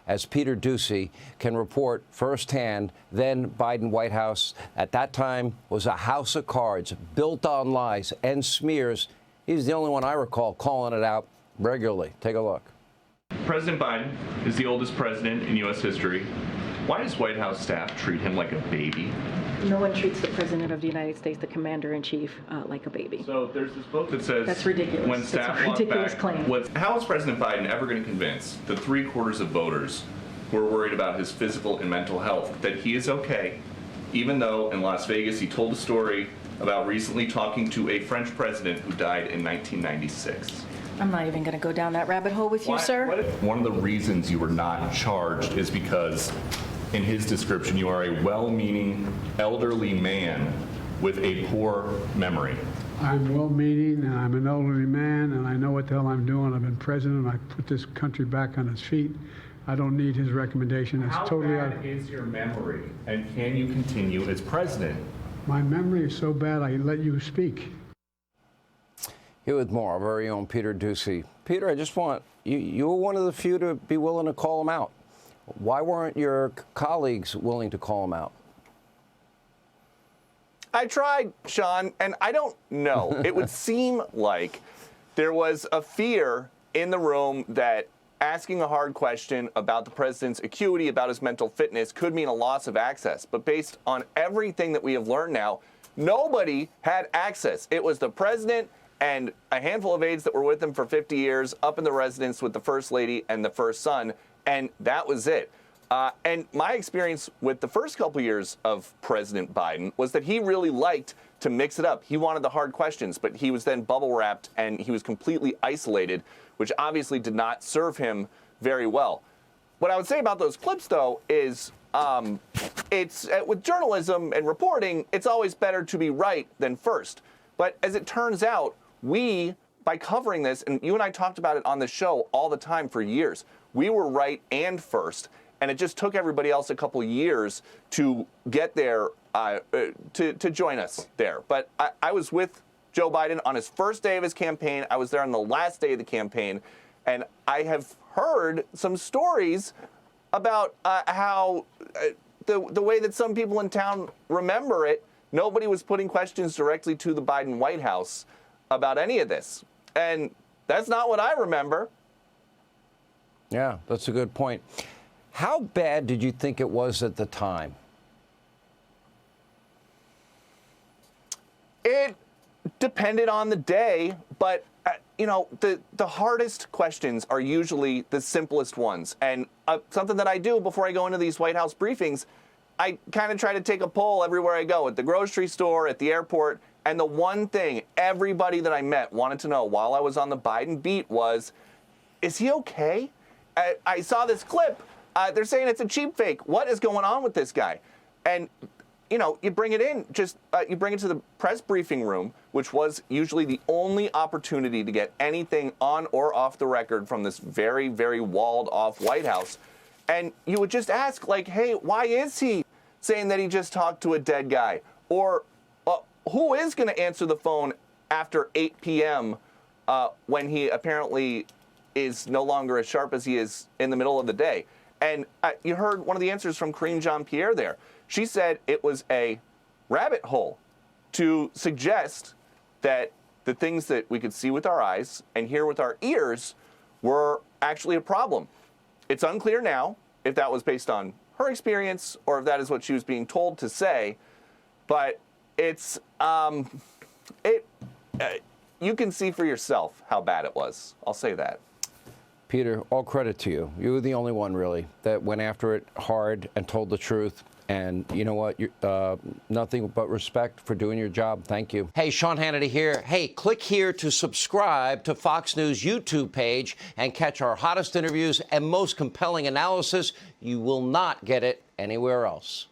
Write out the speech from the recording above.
as Peter Doocy can report firsthand. Then Biden White House at that time was a house of cards built on lies and smears. He's the only one I recall calling it out regularly. Take a look. President Biden is the oldest president in U.S. history. Why does White House staff treat him like a baby? No one treats the President of the United States, the Commander-in-Chief, like a baby. So there's this book that says that's ridiculous. When staff walk back, claim. How is President Biden ever going to convince the 3/4 of voters who are worried about his physical and mental health that he is okay, even though in Las Vegas he told a story about recently talking to a French president who died in 1996? I'm not even going to go down that rabbit hole with you, sir. One of the reasons you were not charged is because, in his description, you are a well-meaning elderly man with a poor memory. I'm well-meaning, and I'm an elderly man, and I know what the hell I'm doing. I've been president. I put this country back on its feet. I don't need his recommendation. It's totally How bad is your memory, and can you continue as president? My memory is so bad, I let you speak. Here with more, our very own Peter Doocy. Peter, I just want, you were one of the few to be willing to call him out. Why weren't your colleagues willing to call him out? I tried, Sean, and I don't know. It would seem like there was a fear in the room that asking a hard question about the president's acuity, about his mental fitness, could mean a loss of access. But based on everything that we have learned now, nobody had access. It was the president and a handful of aides that were with him for 50 years up in the residence with the first lady and the first son, and that was it. And my experience with the first couple years of President Biden was that he really liked to mix it up. He wanted the hard questions, but he was then bubble wrapped and he was completely isolated, which obviously did not serve him very well. What I would say about those clips, though, is it's with journalism and reporting, it's always better to be right than first. But as it turns out, we, by covering this, and you and I talked about it on the show all the time for years, we were right and first. And it just took everybody else a couple years to get there, to join us there. But I was with Joe Biden on his first day of his campaign. I was there on the last day of the campaign. And I have heard some stories about how the way that some people in town remember it, nobody was putting questions directly to the Biden White House about any of this. And that's not what I remember. Yeah, that's a good point. How bad did you think it was at the time? It depended on the day, but the hardest questions are usually the simplest ones. And something that I do before I go into these White House briefings, I kind of try to take a poll everywhere I go, at the grocery store, at the airport. And the one thing everybody that I met wanted to know while I was on the Biden beat was, is he okay? I saw this clip. They're saying it's a cheap fake. What is going on with this guy? And, you bring it in, you bring it to the press briefing room, which was usually the only opportunity to get anything on or off the record from this very, very walled off White House. And you would just ask, like, hey, why is he saying that he just talked to a dead guy? Or who is going to answer the phone after 8 p.m. When he apparently is no longer as sharp as he is in the middle of the day? And you heard one of the answers from Karine Jean-Pierre there. She said it was a rabbit hole to suggest that the things that we could see with our eyes and hear with our ears were actually a problem. It's unclear now if that was based on her experience or if that is what she was being told to say. But it's you can see for yourself how bad it was. I'll say that. Peter, all credit to you. You were the only one, really, that went after it hard and told the truth. And you know what? Nothing but respect for doing your job. Thank you. Hey, Sean Hannity here. Hey, click here to subscribe to Fox News YouTube page and catch our hottest interviews and most compelling analysis. You will not get it anywhere else.